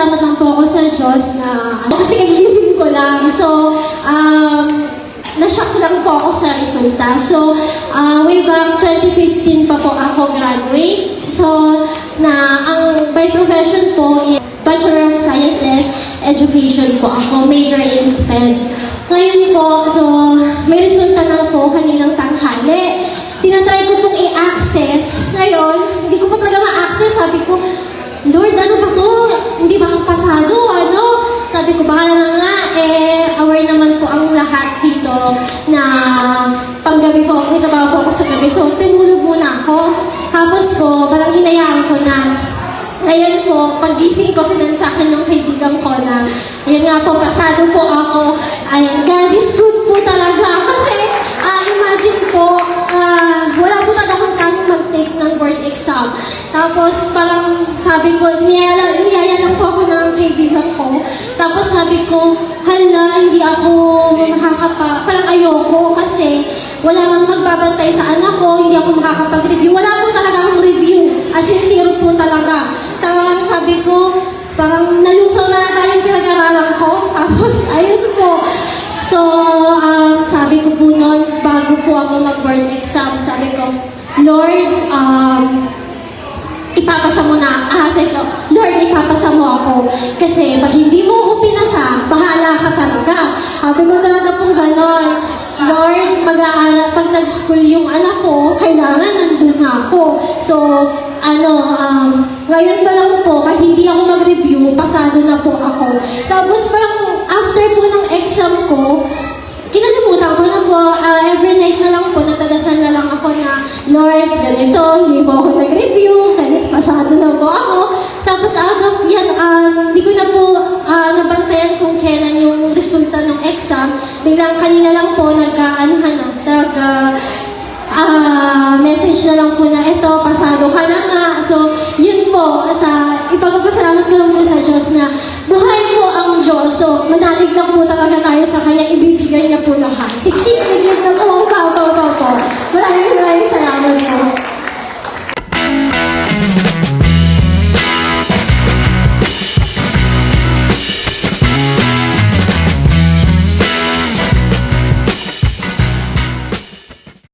nagpapasalamat lang po ako sa Diyos na kasi kagigising ko lang. So, na-shock lang po ako sa resulta. So, way back 2015 pa po ako graduate. So, ang by profession po is Bachelor of Science and Education po ako, major in STEM. Ngayon po, so, may resulta na po kaninang tanghali. Tinatry ko pong i-access. Ngayon, hindi ko pa talaga ma-access. Sabi ko, Lord, ano ba to? Hindi ba ang pasado? Ano? Sabi ko, bahala na nga. Aware naman po ang lahat dito na panggabi po, may trabaho po ako sa gabi. So, tinulog muna ako. Tapos po, parang hinayaan ko na. Ngayon po, pag-gising ko, sinabi sa akin ng kaibigan ko na, ayun nga po, pasado po ako. Ayan, God is good po talaga. Kasi, imagine po, wala po talaga akong planong mag-take ng board exam. Tapos, parang sabi ko, niyaya lang po ako ng kaibigan ko. Tapos sabi ko, hala, hindi ako parang ayoko kasi wala nang magbabantay sa anak ko, hindi ako makakapag-review. Wala po talaga akong review. As in, zero po talaga. Talagang sabi ko, parang nalusaw na natin yung pinag-aralan ko. Tapos, ayun po. So, sabi ko po noon, bago po ako mag-board exam, sabi ko, Lord, ipapasa mo na. Sabi ko, Lord, ipapasa mo ako. Kasi pag hindi mo ako pinasa, bahala ka talaga. Sabi ko talaga po gano'n. Lord, mag-aaral, pag nag-school yung anak ko, kailangan nandun na ako. So, ngayon pa lang po, kahit hindi ako mag-review, pasado na po ako. Tapos parang after po ng exam ko, kinalimutan ko na po, every night na lang po, natadasan na lang ako na, Lord, ganito, hindi po ako nag-review, ganito, pasado na po ako. Tapos out of yan, hindi ko na po nabantayan kung kailan yung resulta ng exam. Biglang kanina lang po, message na lang po na ito, pasado ka na nga. So, yun po, ipagpapasalamat ko lang po sa Diyos na buhay po ang Diyos. So, manalig lang po talaga tayo sa Kanya, ibibigay niya po lahat. Siksik, bigyan na po.